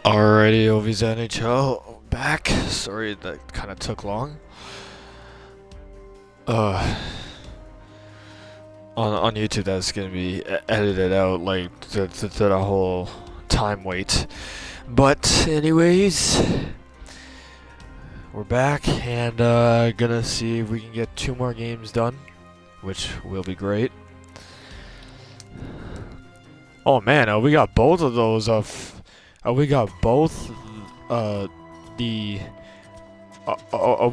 Alrighty, OV's NHL back. Sorry that kind of took long. Uh, on YouTube that's gonna be edited out like the whole time wait. But anyways, we're back and gonna see if we can get 2 more games done, which will be great. Oh man, we got both of those we got both we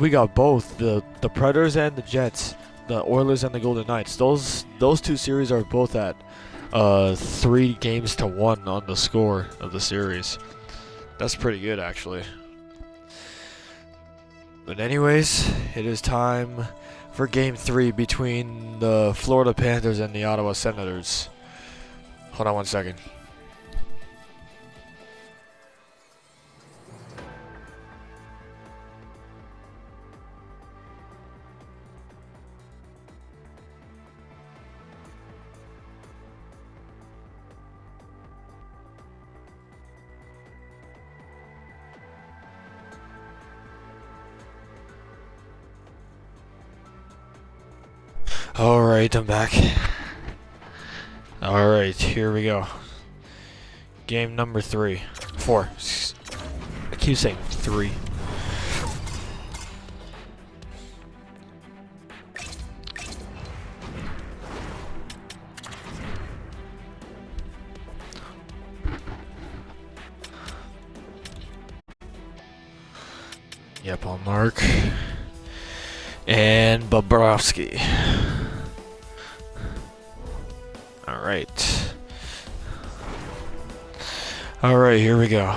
got both the Predators and the Jets, the Oilers and the Golden Knights. Those 2 series are both at 3-1 on the score of the series. That's pretty good actually. But anyways, it is time for Game 3 between the Florida Panthers and the Ottawa Senators. Hold on one second. Alright, I'm back. Alright, here we go. Game number 4. I keep saying 3. Yep, on Mark. And Bobrovsky. Alright. Alright, here we go.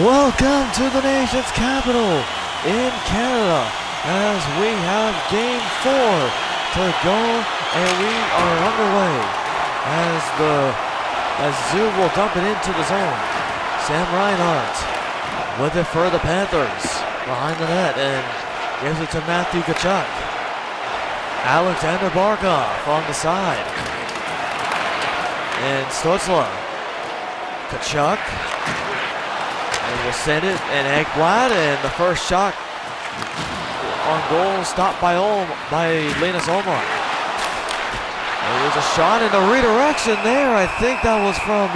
Welcome to the nation's capital in Canada as we have Game 4 to go and we are underway as Zoo will dump it into the zone. Sam Reinhart with it for the Panthers behind the net and gives it to Matthew Tkachuk. Alexander Barkov on the side. And Stützle. Tkachuk. And we'll send it, and Ekblad, and the first shot on goal stopped by Linus Ullmark. There was a shot in the redirection there. I think that was from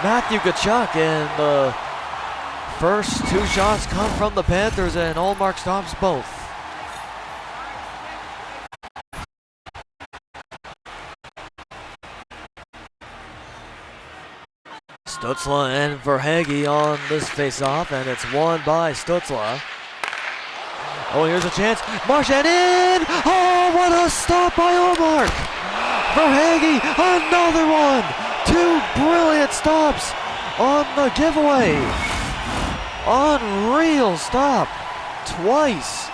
Matthew Tkachuk, and the first 2 shots come from the Panthers, and Ullmark stops both. Stützle and Verhaeghe on this face-off, and it's won by Stützle. Oh, here's a chance. Marchand in! Oh, what a stop by Ullmark! Verhaeghe, another one! 2 brilliant stops on the giveaway. Unreal stop. Twice.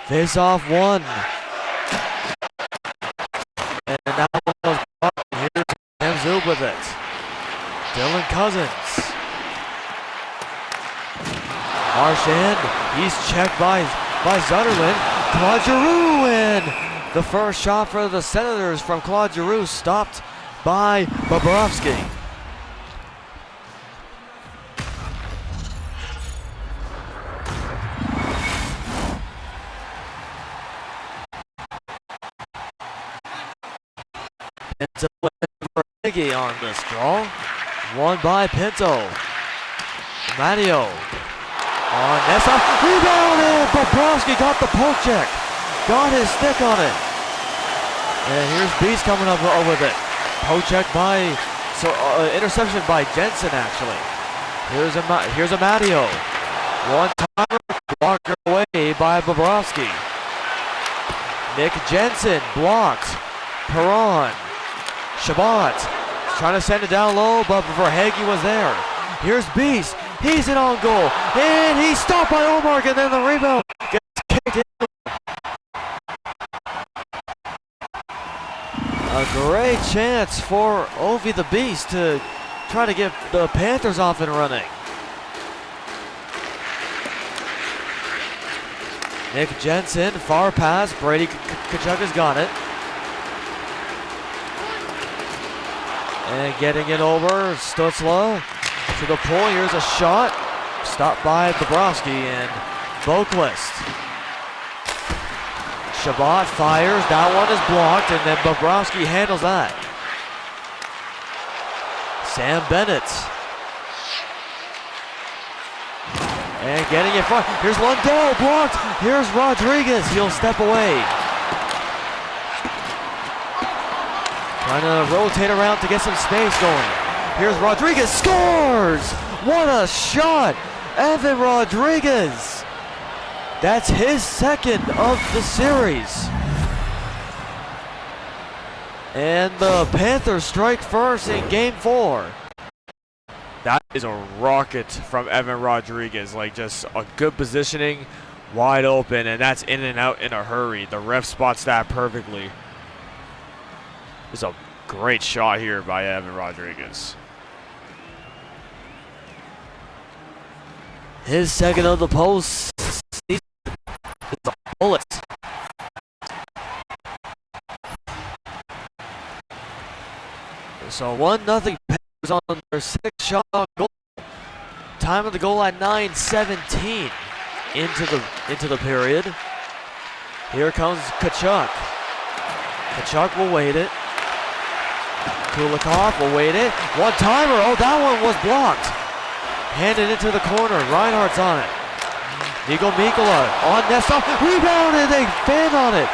Face-off 1. And now here's Cam Zub with it. Dylan Cousins. Marchand, he's checked by Zetterlund. Claude Giroux, and the first shot for the Senators from Claude Giroux stopped by Bobrovsky. Pinto and Verhaeghe on this draw. Won by Pinto. Matteo on Nessa. Rebounded! Bobrovsky got the poke check. Got his stick on it. And here's Beast coming up with it. Poke check by, interception by Jensen actually. Here's a Matteo. One-timer blocked away by Bobrovsky. Nick Jensen blocked. Perron. Shabbat trying to send it down low, but Verhaeghe was there. Here's Beast. He's in on goal. And he's stopped by Ullmark, and then the rebound A great chance for Ovi the Beast to try to get the Panthers off and running. Nick Jensen, far pass. Brady Tkachuk has got it. And getting it over, Stützle to the point. Here's a shot. Stopped by Bobrovsky and Boqvist. Chabot fires. That one is blocked, and then Bobrovsky handles that. Sam Bennett. And getting in front. Here's Lundell blocked. Here's Rodriguez. He'll step away. Trying to rotate around to get some space going. Here's Rodriguez. Scores! What a shot! Evan Rodriguez. That's his second of the series. And the Panthers strike first in Game 4. That is a rocket from Evan Rodriguez. Like, just a good positioning, wide open, and that's in and out in a hurry. The ref spots that perfectly. It's a great shot here by Evan Rodriguez. His second of the post. It's a bullet. So 1-0 Panthers on their 6-shot goal. Time of the goal at 9:17 into the period. Here comes Tkachuk. Tkachuk will wait it. Kulikov will wait it. One-timer. Oh, that one was blocked. Handed into the corner. Reinhardt's on it. Niko Mikkola on Nestor. Rebounded. They fanned on it.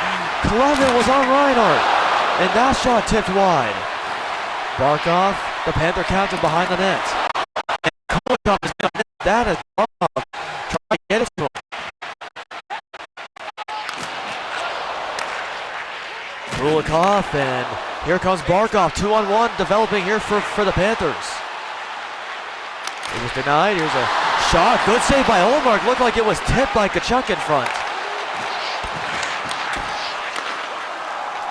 Clement was on Reinhardt. And that shot tipped wide. Barkov, the Panther counter behind the net. And Kulikov is going to net. That is off. Try to get it to him. Kulikov, and here comes Barkov. 2-on-1 developing here for the Panthers. It was denied. Here's a shot. Good save by Ullmark. Looked like it was tipped by Tkachuk in front.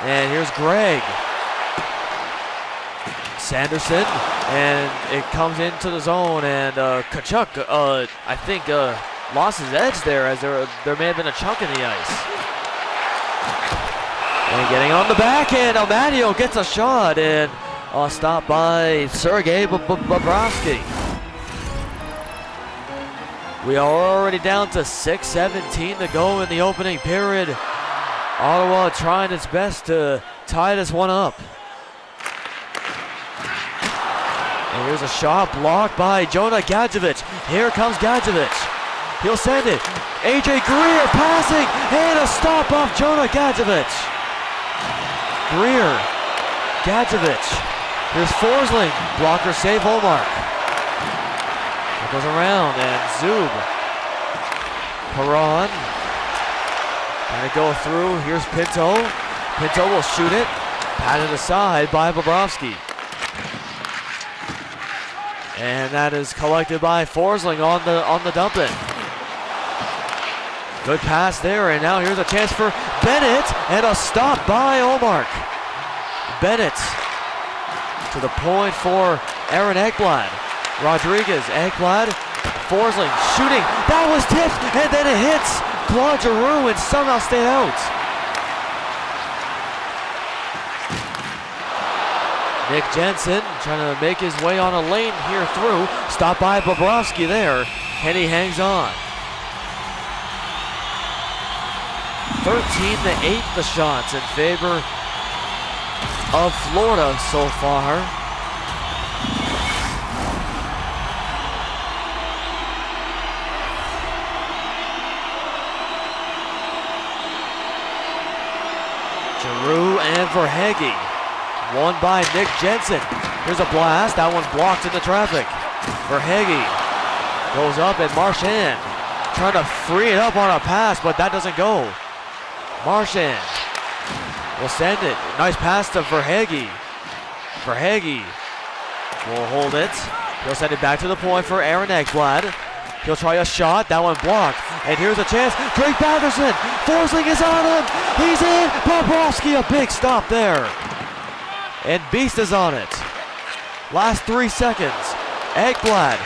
And here's Greg. Sanderson, and it comes into the zone, and Tkachuk, I think, lost his edge there, as there may have been a chunk in the ice. And getting on the backhand, Amadio gets a shot, and stopped by Sergei Bobrovsky. We are already down to 6:17 to go in the opening period. Ottawa trying its best to tie this one up. And here's a shot blocked by Jonah Gadjevich. Here comes Gadjevich. He'll send it. AJ Greer passing, and a stop off Jonah Gadjevich. Greer, Gadjevich. Here's Forsling. Blocker save Ullmark. It goes around, and Zub. Perron. Trying to go through. Here's Pinto. Pinto will shoot it. Patted aside by Bobrovsky. And that is collected by Forsling on the dump in. Good pass there, and now here's a chance for Bennett, and a stop by Ullmark. Bennett to the point for Aaron Ekblad. Rodriguez, Ekblad, Forsling shooting. That was tipped, and then it hits Claude Giroux and somehow stayed out. Nick Jensen trying to make his way on a lane here through. Stopped by Bobrovsky there, and he hangs on. 13-8 the shots in favor of Florida so far. Giroux and Verhaeghe. Won by Nick Jensen. Here's a blast. That one blocked in the traffic. Verhaeghe goes up, and Marchand trying to free it up on a pass, but that doesn't go. Marchand will send it. Nice pass to Verhaeghe. Verhaeghe will hold it. He'll send it back to the point for Aaron Ekblad. He'll try a shot. That one blocked. And here's a chance. Drake Batherson. Forsling is on him. He's in. Bobrovsky, a big stop there. and Beast is on it. Last 3 seconds. Ekblad,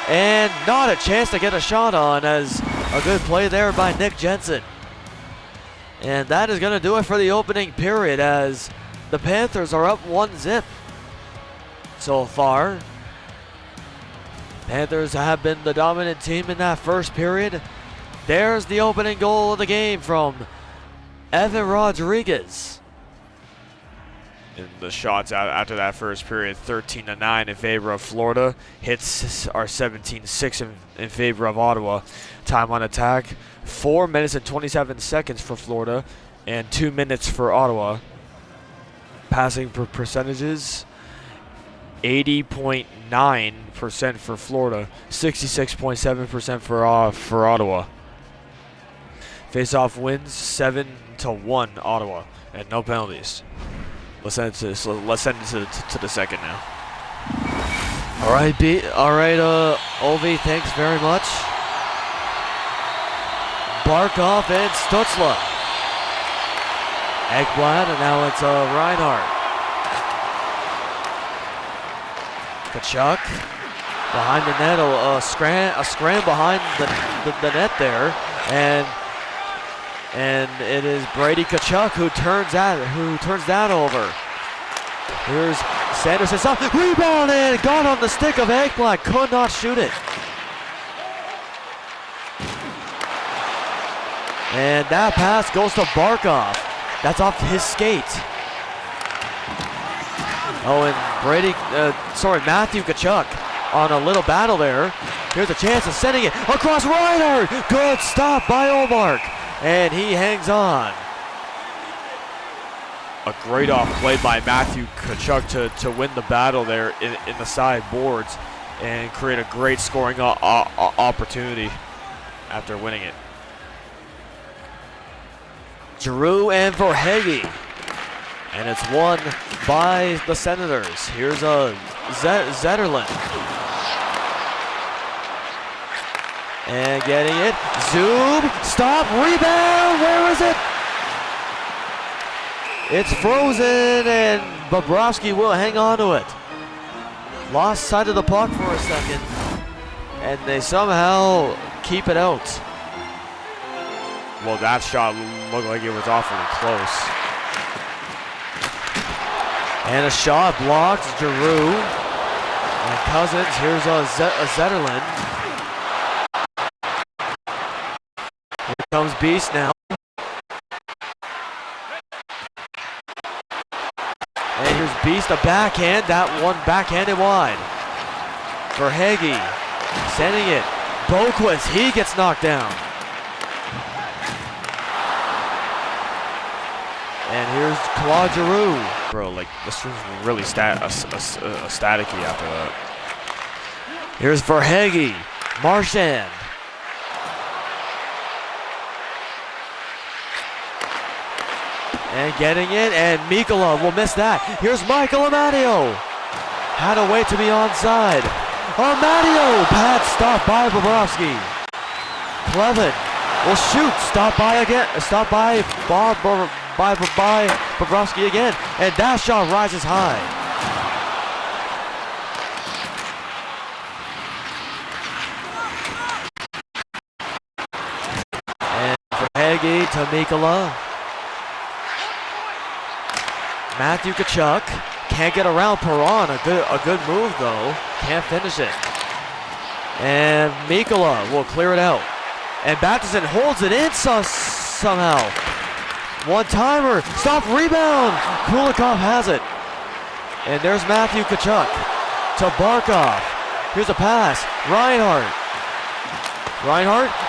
and not a chance to get a shot on, as a good play there by Nick Jensen. And that is going to do it for the opening period, as the Panthers are up 1-0 so far. Panthers have been the dominant team in that first period. There's the opening goal of the game from Evan Rodriguez. And the shots after that first period, 13-9 in favor of Florida. Hits are 17-6 in favor of Ottawa. Time on attack, 4 minutes and 27 seconds for Florida and 2 minutes for Ottawa. Passing percentages, 80.9% for Florida, 66.7% for Ottawa. Face-off wins 7-1 Ottawa, and no penalties. Let's send it to the second now. All right, Ovi, thanks very much. Barkov and Stützle. Ekblad, and now it's Reinhardt. Tkachuk behind the net, a scram behind the net there, and it is Brady Tkachuk who turns that over. Here's Sanderson, rebound, and got on the stick of Ekblad, could not shoot it. And that pass goes to Barkov. That's off his skate. Oh, and Matthew Tkachuk on a little battle there. Here's a chance of sending it across Reinhardt. Good stop by Ullmark, and he hangs on. A great off play by Matthew Tkachuk to win the battle there in the side boards and create a great scoring opportunity after winning it. Giroux and Verhaeghe, and it's won by the Senators. Here's a Zetterlund, and getting it. Zub, stop, rebound. Where is it? It's frozen, and Bobrovsky will hang on to it. Lost sight of the puck for a second, and they somehow keep it out. Well, that shot looked like it was awfully close. And a shot blocked, Giroux. And Cousins, here's a Zetterlund. Here comes Beast now. And here's Beast, a backhand. That one backhanded wide. Verhaeghe sending it. Boquist, he gets knocked down. And here's Claude Giroux. Bro, like, this was really staticky after that. Here's Verhaeghe. Marchand. And getting it, and Mikkola will miss that. Here's Michael Amadio. Had to wait to be onside. Amadio, bad stop by Bobrovsky. Clevin will shoot, stop by Bobrovsky again, and that shot rises high. And Verhaeghe to Mikkola. Matthew Tkachuk can't get around Perron. A good move though. Can't finish it. And Mikkola will clear it out. And Batterson holds it in somehow. One-timer. Stop, rebound. Kulikov has it. And there's Matthew Tkachuk to Barkov. Here's a pass. Reinhardt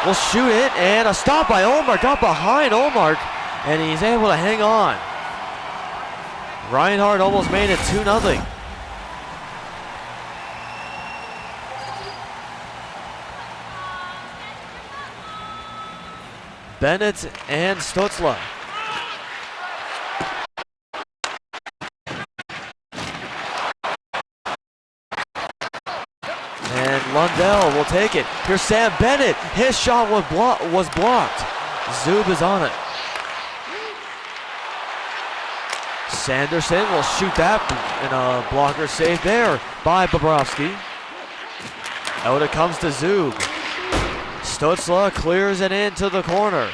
will shoot it. And a stop by Ullmark. Got behind Ullmark. And he's able to hang on. Reinhardt almost made it 2-0. Bennett and Stützle. And Lundell will take it. Here's Sam Bennett. His shot was blocked. Zub is on it. Sanderson will shoot that, and a blocker save there by Bobrovsky. Out it comes to Zub. Stutzla clears it into the corner.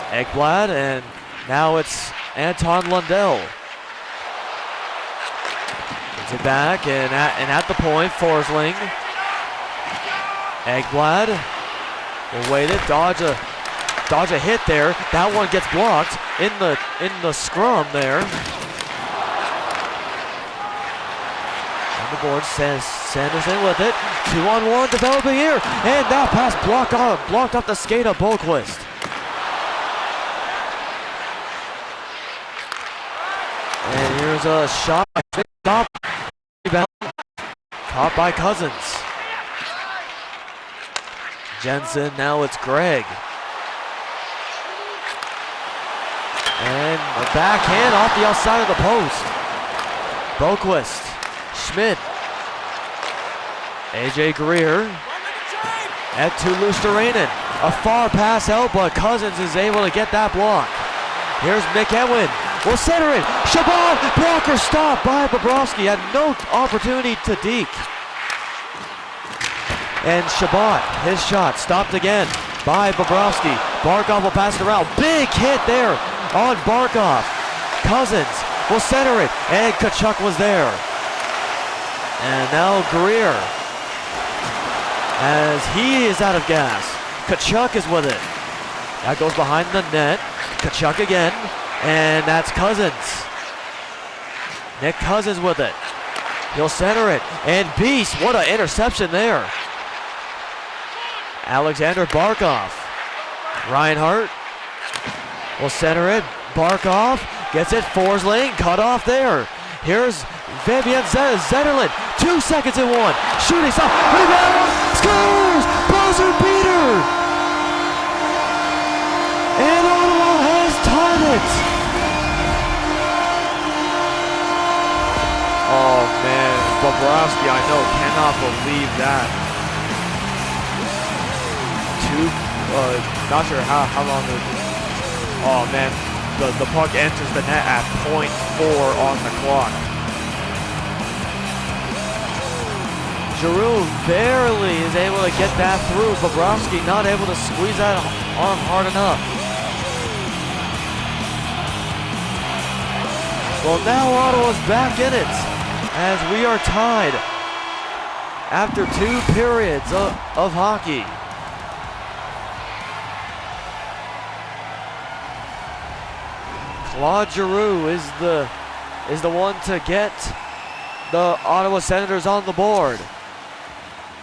Ekblad, and now it's Anton Lundell. Gets it back, and at the point, Forsling. Ekblad will wait it, dodge a hit there. That one gets blocked in the scrum there. On the board, Sanderson with it. 2-on-1 developing here, and that pass blocked off the skate of Boqvist. And here's a shot. Stop. Rebound. Caught by Cousins. Jensen, now it's Greg. And a backhand off the outside of the post. Boqvist, Schmidt, AJ Greer, at to Luosterainen. A far pass out, but Cousins is able to get that block. Here's McEwen, will center it. Chabot, blocker stop by Bobrovsky, had no opportunity to deke. And Chabot, his shot stopped again by Bobrovsky. Barkov will pass it around. Big hit there on Barkov. Cousins will center it, and Tkachuk was there. And now Greer, as he is out of gas. Tkachuk is with it. That goes behind the net. Tkachuk again, and that's Cousins. Nick Cousins with it. He'll center it, and Beast, what an interception there. Alexander Barkov. Reinhart will center it. Barkov gets it. Forsling cut off there. Here's Vivian Zetterlund. 2 seconds and one. Shooting stop. Rebound. Scores. Buzzer beater. And Ottawa has tied it. Oh man, Bobrovsky, I know, cannot believe that. Not sure how long it was. Oh man, the puck enters the net at .4 on the clock. Giroux barely is able to get that through. Bobrovsky not able to squeeze that arm hard enough. Well, now Ottawa's back in it as we are tied after 2 periods of hockey. Claude Giroux is the one to get the Ottawa Senators on the board.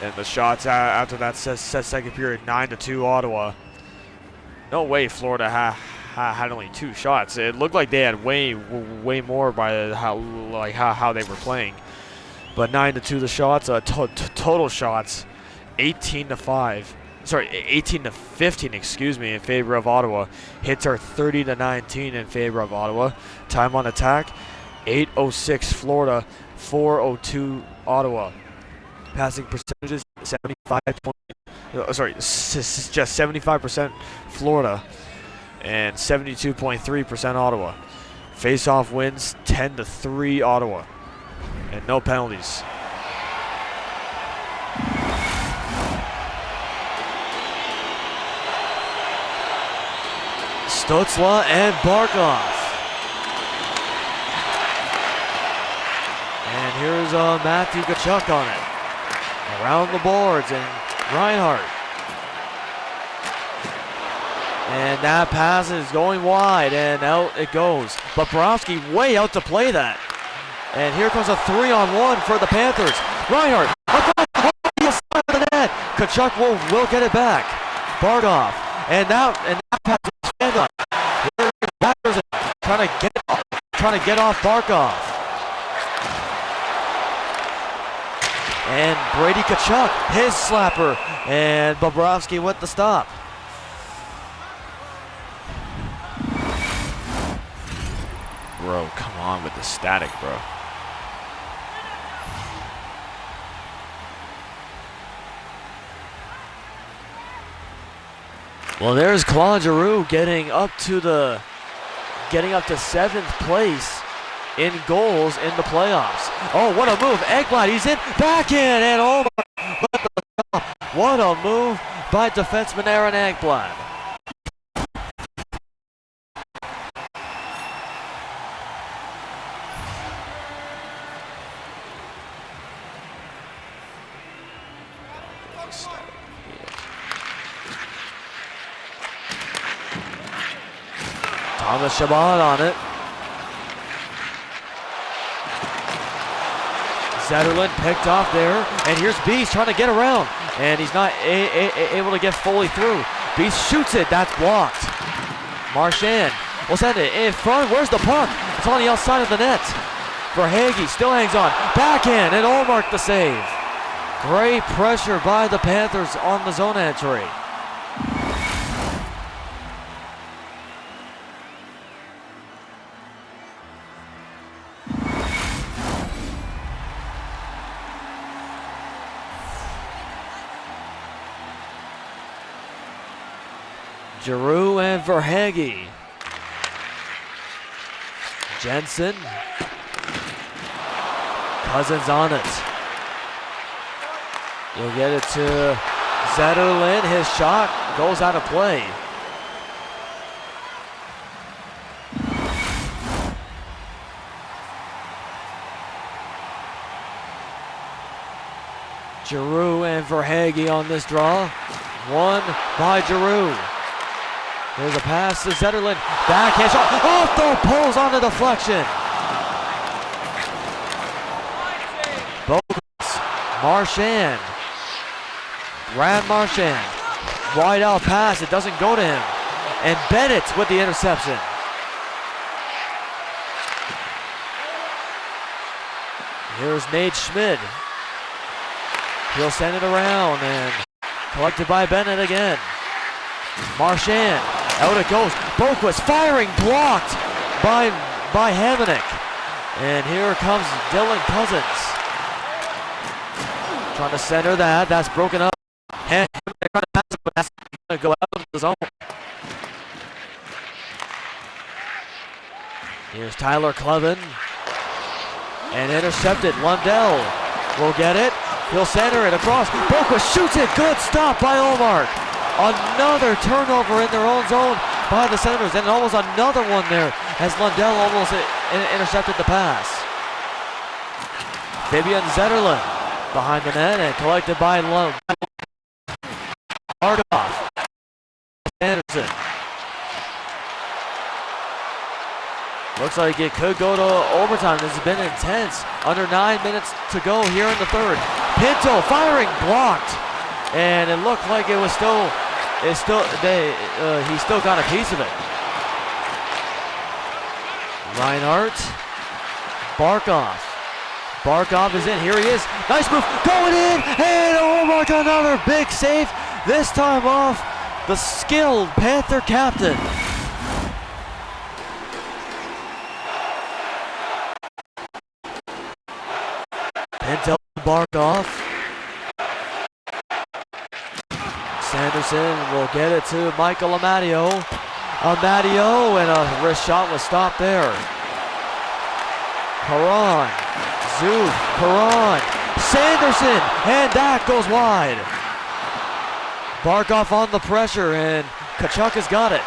And the shots after that second period, 9-2 Ottawa. No way Florida had only 2 shots. It looked like they had way more by how they were playing. But 9-2 the shots. Total shots, 18-5. Sorry, 18-15, excuse me, in favor of Ottawa. Hits are 30-19 in favor of Ottawa. Time on attack, 8:06 Florida, 4:02 Ottawa. Passing percentages, 75% Florida and 72.3% Ottawa. Face-off wins 10-3 Ottawa, and no penalties. Stutzla and Barkov. And here's Matthew Tkachuk on it. Around the boards, and Reinhart. And that pass is going wide, and out it goes. But Bobrovsky way out to play that. And here comes a 3-on-1 for the Panthers. Reinhart, across the side of the net. Tkachuk will get it back. Barkov, and now pass is stand up. Trying to get off Barkov. And Brady Tkachuk, his slapper, and Bobrovsky with the stop. Bro, come on with the static, bro. Well, there's Claude Giroux getting up to the getting up to 7th place in goals in the playoffs. Oh, what a move. Ekblad, he's in, back in, and oh my, what a move by defenseman Aaron Ekblad. Thomas Chabot on it. Zetterlund picked off there, and here's Beast trying to get around, and he's not able to get fully through. Beast shoots it, that's blocked. Marchand will send it in front. Where's the puck? It's on the outside of the net. Verhaeghe still hangs on. Backhand, and Ullmark the save. Great pressure by the Panthers on the zone entry. Giroux and Verhaeghe. Jensen. Cousins on it. You'll get it to Zetterlund. His shot goes out of play. Giroux and Verhaeghe on this draw. Won by Giroux. There's a pass to Zetterlund. Backhand shot. Off the poles on the deflection. Bogus. Marchand. Brad Marchand. Wide out pass. It doesn't go to him. And Bennett with the interception. Here's Nate Schmidt. He'll send it around and collected by Bennett again. Marchand. Out it goes. Boquist firing, blocked by Hamonic. And here comes Dylan Cousins. Trying to center that. That's broken up. Hamonic trying to pass it, but that's going to go out of the zone. Here's Tyler Clevin. And intercepted. Lundell will get it. He'll center it across. Boquist shoots it. Good stop by Ullmark. Another turnover in their own zone by the Senators, and almost another one there as Lundell almost intercepted the pass. Fabian Zetterlund behind the net and collected by Ardoff. Anderson. Looks like it could go to overtime. This has been intense. Under 9 minutes to go here in the third. Pinto firing, blocked. And it looked like it was he still got a piece of it. Reinhardt, Barkov is in, here he is, nice move, going in, and Ullmark another big save, this time off the skilled Panther captain. Pinto, Barkov. Sanderson will get it to Michael Amadio. Amadio, and a wrist shot was stopped there. Perron, Zoom, Perron, Sanderson, and that goes wide. Barkov on the pressure, and Tkachuk has got it.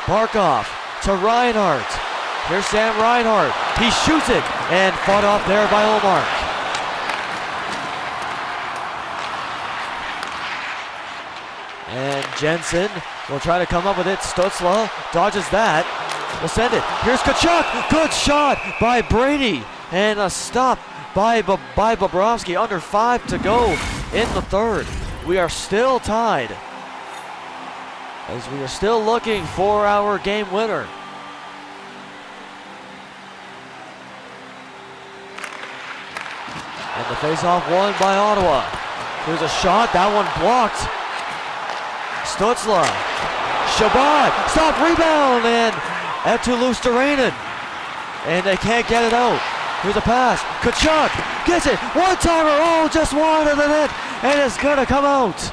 Barkov to Reinhardt. Here's Sam Reinhardt. He shoots it, and fought off there by Ullmark. And Jensen will try to come up with it. Stutzla dodges that. Will send it. Here's Tkachuk. Good shot by Brady. And a stop by Bobrovsky. Under 5 to go in the third. We are still tied, as we are still looking for our game winner. And the faceoff won by Ottawa. Here's a shot. That one blocked. Stutzla, Chabot, stop, rebound, and Eetu Luostarinen. And they can't get it out. Here's a pass, Tkachuk gets it, one-timer, oh, just wide of the net, and it's gonna come out.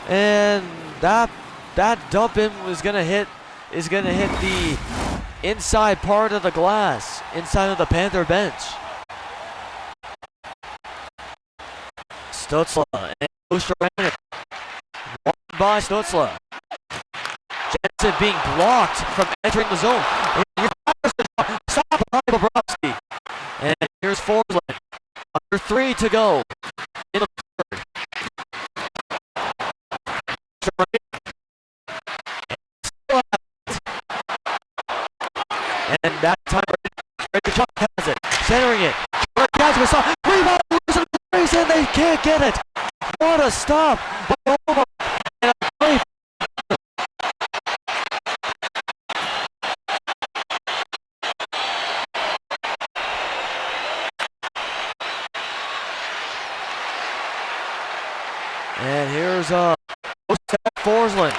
And that dump in is gonna hit the inside part of the glass, inside of the Panther bench. Stützle and Osterman. One by Stützle. Jensen being blocked from entering the zone. Stop by Bobrovsky. And here's Forsland. Under 3 to go in the third. And that time, Kachuk has it. Centering it. Rebound, and they can't get it. What a stop. And here's Forsland.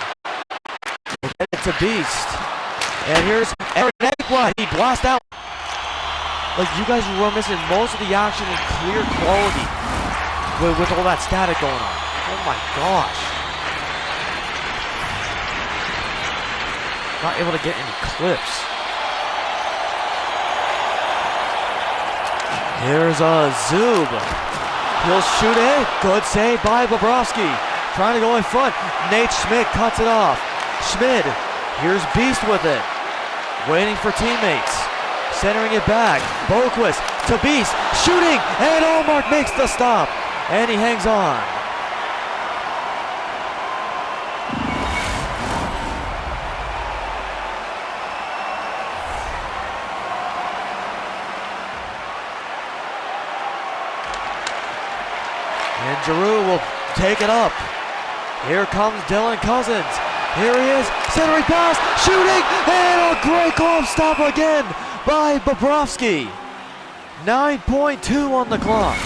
We'll get it to Beast. And here's Aaron Ekblad. He blasts out. Like, you guys were missing most of the action in clear quality with all that static going on. Oh my gosh. Not able to get any clips. Here's Zub. He'll shoot it. Good save by Bobrovsky. Trying to go in front. Nate Schmidt cuts it off. Schmidt. Here's Beast with it. Waiting for teammates. Centering it back. Boquist to Beast. Shooting. And Ullmark makes the stop. And he hangs on. And Giroux will take it up. Here comes Dylan Cousins. Here he is, centering pass, shooting, and a great glove stop again by Bobrovsky. 9.2 on the clock.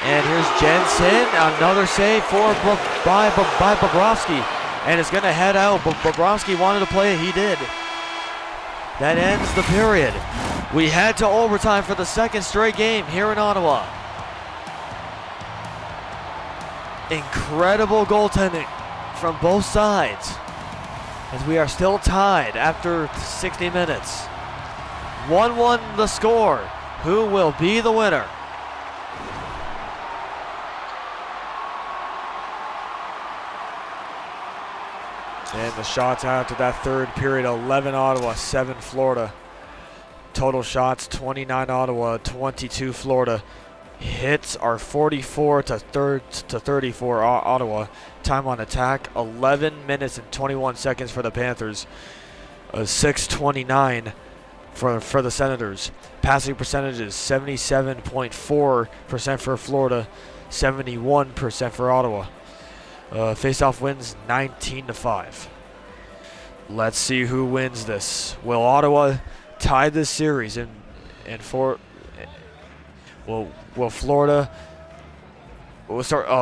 And here's Jensen, another save by Bobrovsky. And it's going to head out. Bobrovsky wanted to play it. He did. That ends the period. We head to overtime for the second straight game here in Ottawa. Incredible goaltending from both sides as we are still tied after 60 minutes. 1-1 the score. Who will be the winner? And the shots after that third period, 11 Ottawa, 7 Florida. Total shots, 29 Ottawa, 22 Florida. Hits are 44 to 34 Ottawa. Time on attack, 11 minutes and 21 seconds for the Panthers. 6:29 for the Senators. Passing percentages, 77.4% for Florida, 71% for Ottawa. Face-off wins 19-5. Let's see who wins this. Will Ottawa tie this series will Florida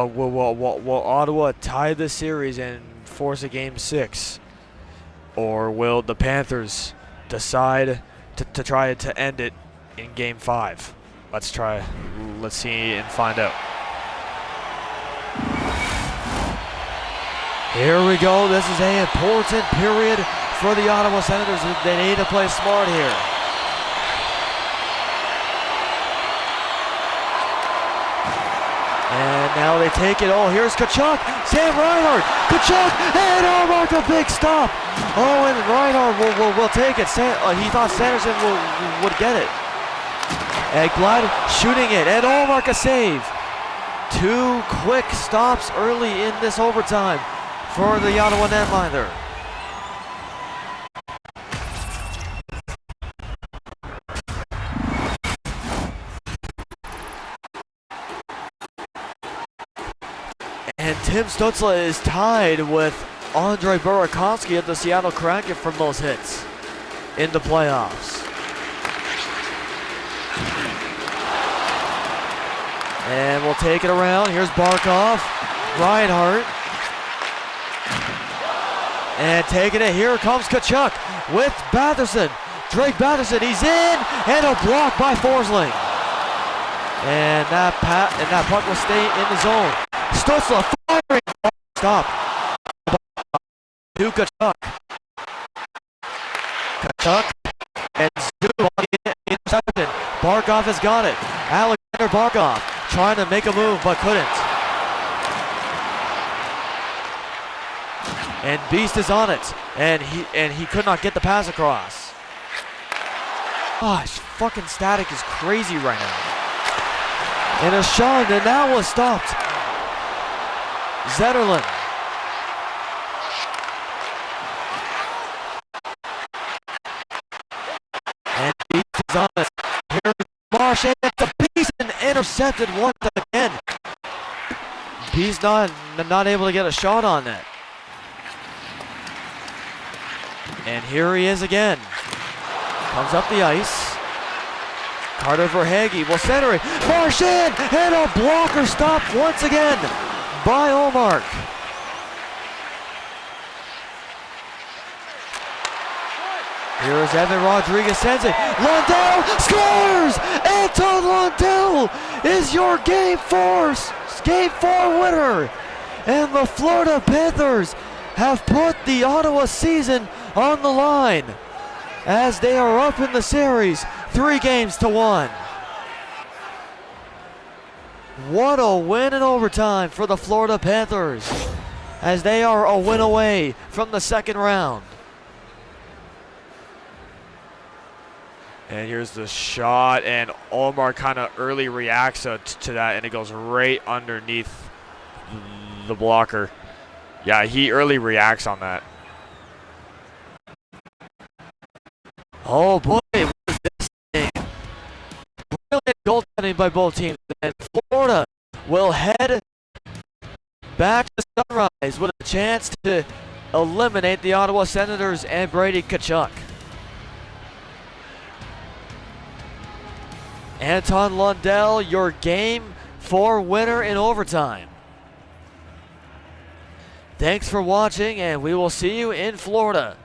will Ottawa tie this series and force a game 6, or will the Panthers decide to try to end it in game 5? Let's see and find out. Here we go. This is an important period for the Ottawa Senators. They need to play smart here. And now they take it. Oh, here's Kachuk. Sam Reinhart. Kachuk. And Ullmark, a big stop. Oh, and Reinhart will take it. He thought Sanderson would get it. Ekblad shooting it. And Ullmark a save. 2 quick stops early in this overtime for the Ottawa netminder. And Tim Stützle is tied with Andrei Burakovsky at the Seattle Kraken for most hits in the playoffs. And we'll take it around. Here's Barkov, Reinhart. And taking it, here comes Kachuk with Batherson. Drake Batterson, he's in, and a block by Forsling. And that puck will stay in the zone. Stutzla firing. Stop. To Tkachuk. Tkachuk and Stu on the interception. Barkov has got it. Alexander Barkov trying to make a move but couldn't. And Beast is on it, and he could not get the pass across. Oh, his fucking static is crazy right now. And a shot, and that was stopped. Zetterlund. And Beast is on it. Here's Marsh, and it's a Beast, and intercepted once again. Beast not able to get a shot on that. And here he is again. Comes up the ice. Carter Verhaeghe will center it. Marchand, and a blocker stopped once again by Ullmark. Here is Evan Rodriguez, sends it. Lundell scores! Anton Lundell is your Game 4 winner. And the Florida Panthers have put the Ottawa season on the line as they are up in the series 3-1. What a win in overtime for the Florida Panthers as they are a win away from the second round. And here's the shot, and Ullmark kind of early reacts to that, and it goes right underneath the blocker. Yeah, he early reacts on that. Oh boy, what is this thing? Brilliant goaltending by both teams, and Florida will head back to Sunrise with a chance to eliminate the Ottawa Senators and Brady Tkachuk. Anton Lundell, your Game 4 winner in overtime. Thanks for watching, and we will see you in Florida.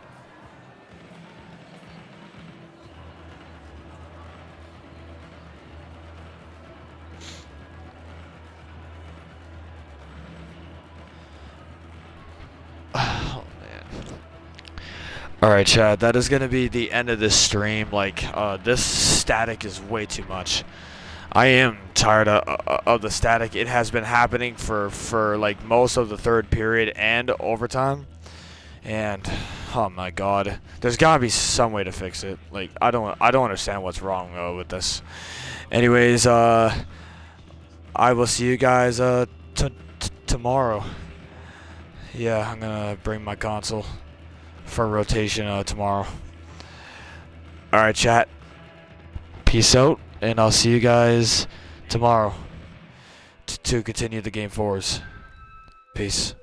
Oh, man. Alright, Chad, that is going to be the end of this stream. This static is way too much. I am tired of the static. It has been happening for like most of the third period and overtime. And oh my god, there's gotta be some way to fix it. Like I don't understand what's wrong with this. Anyways, I will see you guys tomorrow. Yeah, I'm gonna bring my console for rotation tomorrow. All right, chat. Peace out, and I'll see you guys tomorrow to continue the Game 4s. Peace.